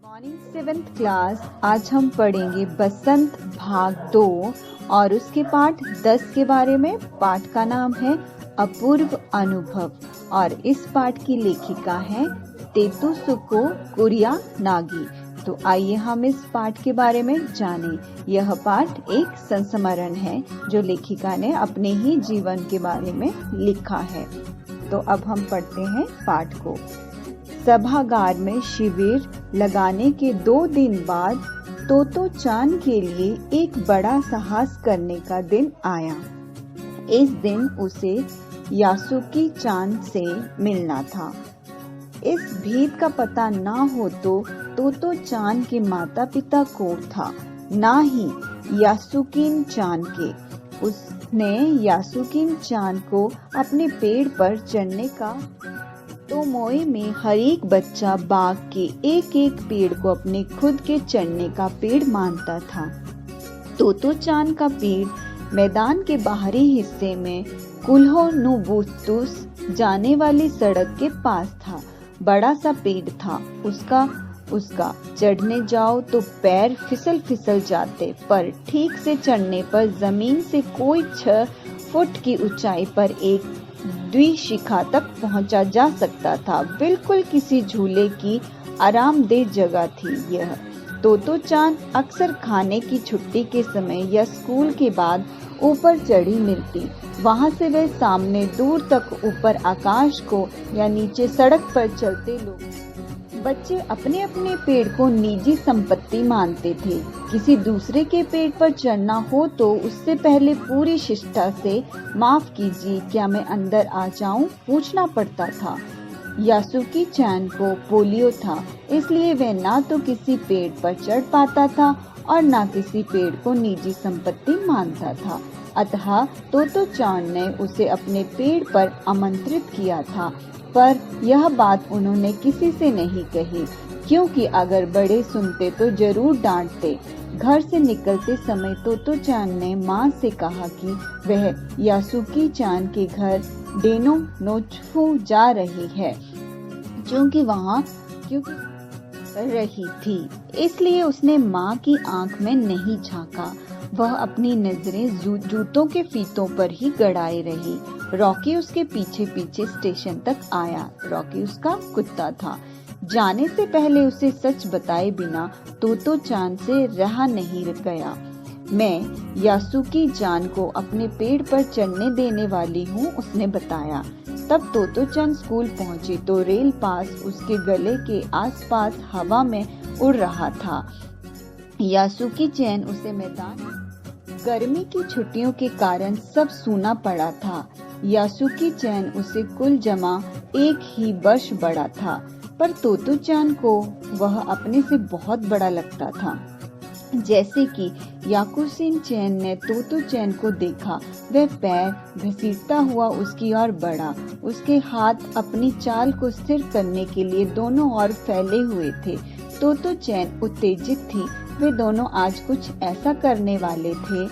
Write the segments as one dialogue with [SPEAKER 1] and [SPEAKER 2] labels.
[SPEAKER 1] Morning 7th class. आज हम पढ़ेंगे बसंत भाग 2 और उसके पाठ 10 के बारे में। पाठ का नाम है अपूर्व अनुभव और इस पाठ की लेखिका है तेतुसुको कुरियानागी। तो आइए हम इस पाठ के बारे में जानें। यह पाठ एक संस्मरण है जो लेखिका ने अपने ही जीवन के बारे में लिखा है। तो अब हम पढ़ते हैं पाठ को। सभागार में शिविर लगाने के 2 दिन बाद तोतो चान के लिए एक बड़ा साहस करने का दिन आया। इस दिन उसे यासुकी चान से मिलना था। इस भेद का पता ना हो तो तोतो चान के माता पिता को था, ना ही यासुकिन चान के। उसने यासुकिन चान को अपने पेड़ पर चढ़ने का तोमोए में हर एक बच्चा बाग के एक एक पेड़ को अपने खुद के चढ़ने का पेड़ मानता था। तोतो चान का पेड़ मैदान के बाहरी हिस्से में कुल्हो-नुबुतुस जाने वाली सड़क के पास था। बड़ा सा पेड़ था। उसका चढ़ने जाओ तो पैर फिसल जाते, पर ठीक से चढ़ने पर जमीन से कोई 6 फुट की ऊंचाई पर एक द्विशिखा तक पहुंचा जा सकता था। बिल्कुल किसी झूले की आरामदेह जगह थी यह। तोतो चान अक्सर खाने की छुट्टी के समय या स्कूल के बाद ऊपर चढ़ी मिलती। वहां से वे सामने दूर तक ऊपर आकाश को या नीचे सड़क पर चलते लोग बच्चे अपने अपने पेड़ को निजी संपत्ति मानते थे। किसी दूसरे के पेड़ पर चढ़ना हो तो उससे पहले पूरी शिष्टता से माफ कीजिए, क्या मैं अंदर आ जाऊं, पूछना पड़ता था। यासुकी चान को पोलियो था, इसलिए वह ना तो किसी पेड़ पर चढ़ पाता था और ना किसी पेड़ को निजी संपत्ति मानता था। अतः तोतो चान ने उसे अपने पेड़ पर आमंत्रित किया था, पर यह बात उन्होंने किसी से नहीं कही, क्योंकि अगर बड़े सुनते तो जरूर डांटते। घर से निकलते समय तोतो चान ने माँ से कहा कि वह यासुकी चान के घर डेनो नोचफू जा रही है, क्योंकि रही थी। इसलिए उसने माँ की आंख में नहीं झांका। वह अपनी नजरें जूतों के फीतों पर ही गड़ाए रही। रॉकी उसके पीछे पीछे स्टेशन तक आया। रॉकी उसका कुत्ता था। जाने से पहले उसे सच बताए बिना तोतो चान से रहा नहीं गया। मैं यासुकी चान को अपने पेड़ पर चढ़ने देने वाली हूँ, उसने बताया। तब तोतो चान स्कूल पहुँची तो रेल पास उसके गले के आसपास हवा में उड़ रहा था। यासुकी चान उसे मैदान गर्मी की छुट्टियों के कारण सब सूना पड़ा था। यासुकी चान उसे कुल जमा 1 ही वर्ष बड़ा था, पर तोतो चान को वह अपने से बहुत बड़ा लगता था। जैसे कि याकुसिन चान ने तोतो चान को देखा, वह पैर घसीटता हुआ उसकी ओर बढ़ा। उसके हाथ अपनी चाल को स्थिर करने के लिए दोनों ओर फैले हुए थे। तोतो चान उत्तेजित थी। वे दोनों आज कुछ ऐसा करने वाले थे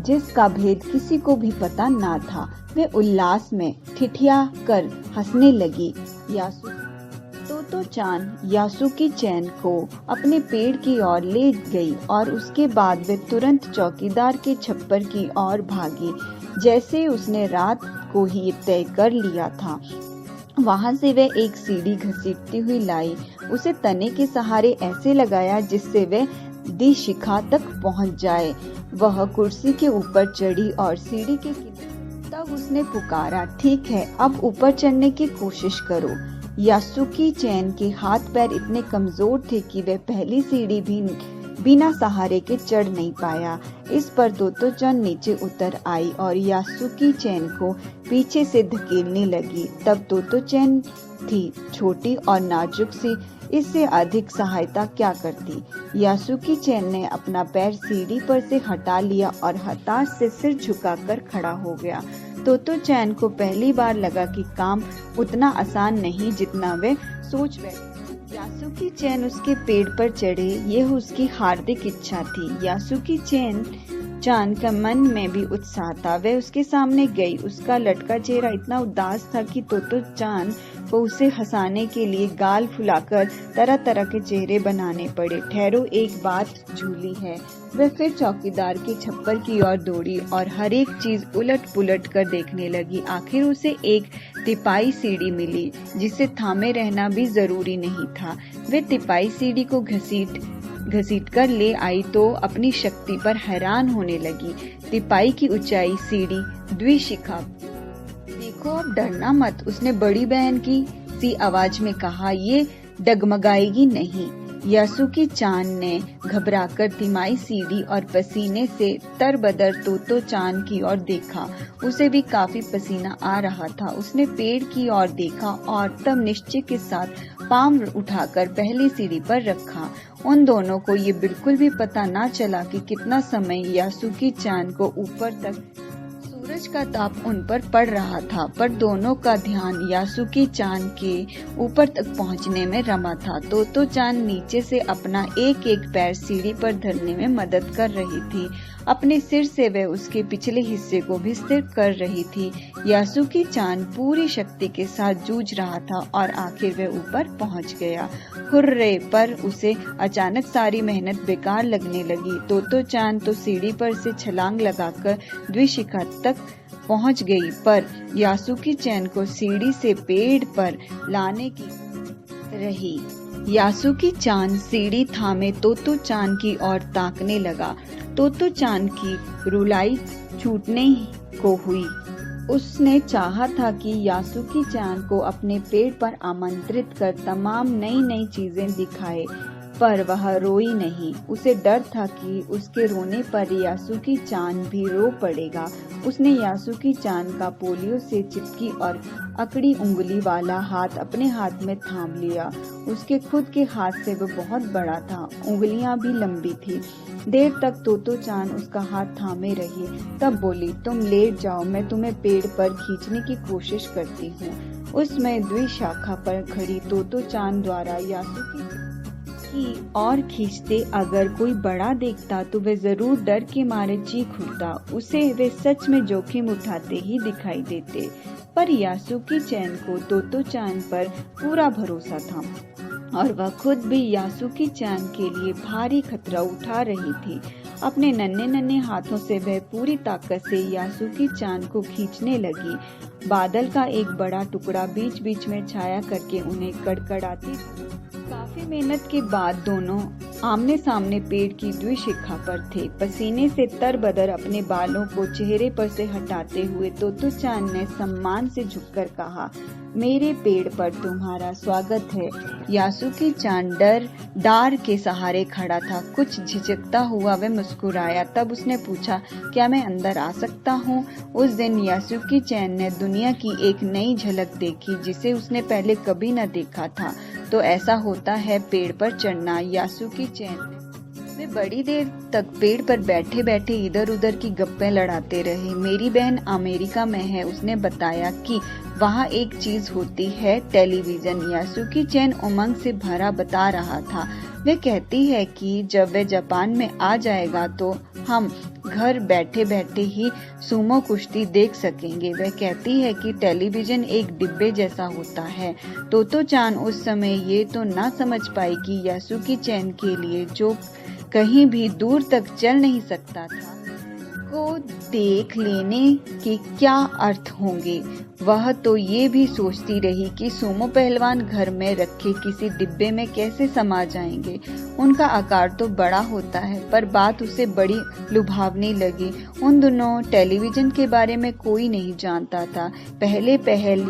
[SPEAKER 1] जिसका भेद किसी को भी पता ना था। वे उल्लास में ठिठिया कर हंसने लगी। तोतो चान यासुकी चान को अपने पेड़ की ओर ले गई और उसके बाद वे तुरंत चौकीदार के छप्पर की ओर भागी, जैसे उसने रात को ही तय कर लिया था। वहां से वे एक सीढ़ी घसीटती हुई लाई, उसे तने के सहारे ऐसे लगाया जिससे वे द्विशिखा तक पहुंच जाए। वह कुर्सी के ऊपर चढ़ी और सीढ़ी के तब उसने पुकारा, ठीक है, अब ऊपर चढ़ने की कोशिश करो। यासुकी चान के हाथ पैर इतने कमजोर थे कि वह पहली सीढ़ी भी बिना सहारे के चढ़ नहीं पाया। इस पर तोतो चान नीचे उतर आई और यासुकी चान को पीछे से धकेलने लगी। तब तोतो चान थी छोटी और नाजुक सी, इससे अधिक सहायता क्या करती। यासुकी चान ने अपना पैर सीढ़ी पर से हटा लिया और हताश से सिर झुकाकर खड़ा हो गया। तोतो चान को पहली बार लगा कि काम उतना आसान नहीं जितना वे सोच बैठे। यासुकी चान उसके पेड़ पर चढ़े, यह उसकी हार्दिक इच्छा थी। यासुकी चान चान का मन में भी उत्साह था। वह उसके सामने गई। उसका लटका चेहरा इतना उदास था कि तोतो चान को उसे हंसाने के लिए गाल फुलाकर तरह तरह के चेहरे बनाने पड़े। ठहरो, एक बात झूली है। वह फिर चौकीदार के छप्पर की ओर दौड़ी और हर एक चीज उलट पुलट कर देखने लगी। आखिर उसे एक तिपाई सीढ़ी मिली जिसे थामे रहना भी जरूरी नहीं था। वह तिपाई सीढ़ी को घसीट कर ले आई तो अपनी शक्ति पर हैरान होने लगी। तिपाई की ऊंचाई सीढ़ी द्विशिखा। देखो, अब डरना मत, उसने बड़ी बहन की सी आवाज में कहा। ये डगमगाएगी नहीं। यासुकी चान ने घबराकर तिमाई सीढ़ी और पसीने से तरबदर तोतो चान की ओर देखा। उसे भी काफी पसीना आ रहा था। उसने पेड़ की ओर देखा और तब निश्चय के साथ पाँव उठाकर पहली सीढ़ी पर रखा। उन दोनों को ये बिल्कुल भी पता ना चला कि कितना समय यासुकी चान को ऊपर तक सूरज का ताप उन पर पड़ रहा था, पर दोनों का ध्यान यासुकी चान के ऊपर तक पहुंचने में रमा था। तोतो चान नीचे से अपना एक एक पैर सीढ़ी पर धरने में मदद कर रही थी। अपने सिर से वह उसके पिछले हिस्से को भी स्थिर कर रही थी। यासुकी चान पूरी शक्ति के साथ जूझ रहा था और आखिर वह ऊपर पहुंच गया। हुर्रे! पर उसे अचानक सारी मेहनत बेकार लगने लगी। तोतो चान तो सीढ़ी पर से छलांग लगाकर द्विशिखा तक पहुंच गई, पर यासुकी चान को सीढ़ी से पेड़ पर लाने की रही। यासुकी चान सीढ़ी थामे तोतो चान की ओर ताकने लगा। तोतो चान की रुलाई छूटने को हुई। उसने चाहा था कि यासुकी चान को अपने पेड़ पर आमंत्रित कर तमाम नई नई चीजें दिखाए, पर वह रोई नहीं। उसे डर था कि उसके रोने पर यासुकी चान भी रो पड़ेगा। उसने यासुकी चान का पोलियो से चिपकी और अकड़ी उंगली वाला हाथ अपने हाथ में थाम लिया। उसके खुद के हाथ से वह बहुत बड़ा था, उंगलियां भी लंबी थी। देर तक तोतो चान उसका हाथ थामे रही, तब बोली, तुम लेट जाओ, मैं तुम्हें पेड़ पर खींचने की कोशिश करती हूँ। उसमें द्विशाखा पर खड़ी तोतो चान द्वारा यासुकी की और खींचते अगर कोई बड़ा देखता तो वह जरूर डर के मारे चीख उठता। उसे वे सच में जोखिम उठाते ही दिखाई देते। पर यासुकी चान को तोतो चान पर पूरा भरोसा था और वह खुद भी यासुकी चान के लिए भारी खतरा उठा रही थी। अपने नन्हे नन्हे हाथों से वह पूरी ताकत से यासुकी चान को खींचने लगी। बादल का एक बड़ा टुकड़ा बीच बीच में छाया करके उन्हें कड़कड़ाती। काफी मेहनत के बाद दोनों आमने सामने पेड़ की द्विशिखा पर थे। पसीने से तरबदर अपने बालों को चेहरे पर से हटाते हुए तोतो चान ने सम्मान से झुककर कहा, मेरे पेड़ पर तुम्हारा स्वागत है। यासुकी चान डार के सहारे खड़ा था। कुछ झिझकता हुआ वह मुस्कुराया। तब उसने पूछा, क्या मैं अंदर आ सकता हूँ? उस दिन यासुकी चान ने दुनिया की एक नई झलक देखी जिसे उसने पहले कभी न देखा था। तो ऐसा होता है पेड़ पर चढ़ना। यासुकी चान वे बड़ी देर तक पेड़ पर बैठे बैठे इधर उधर की गप्पे लड़ाते रहे। मेरी बहन अमेरिका में है, उसने बताया कि वहाँ एक चीज होती है, टेलीविजन। यासुकी चान उमंग से भरा बता रहा था। वे कहती है कि जब वे जापान में आ जाएगा तो हम घर बैठे बैठे ही सुमो कुश्ती देख सकेंगे। वह कहती है कि टेलीविजन एक डिब्बे जैसा होता है। तोतो चान उस समय ये तो ना समझ पाई कि यासुकी चान के लिए जो कहीं भी दूर तक चल नहीं सकता था को देख लेने के क्या अर्थ होंगे। वह तो ये भी सोचती रही कि सुमो पहलवान घर में रखे किसी डिब्बे में कैसे समा जाएंगे। उनका आकार तो बड़ा होता है, पर बात उसे बड़ी लुभावनी लगी। उन दिनों टेलीविजन के बारे में कोई नहीं जानता था। पहले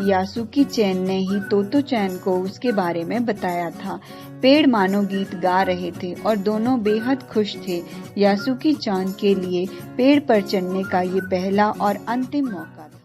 [SPEAKER 1] यासुकी चान ने ही तोतो चान को उसके बारे में बताया था। पेड़ मानो गीत गा रहे थे और दोनों बेहद खुश थे। यासुकी चान के लिए पेड़ पर चढ़ने का ये पहला और अंतिम मौका था।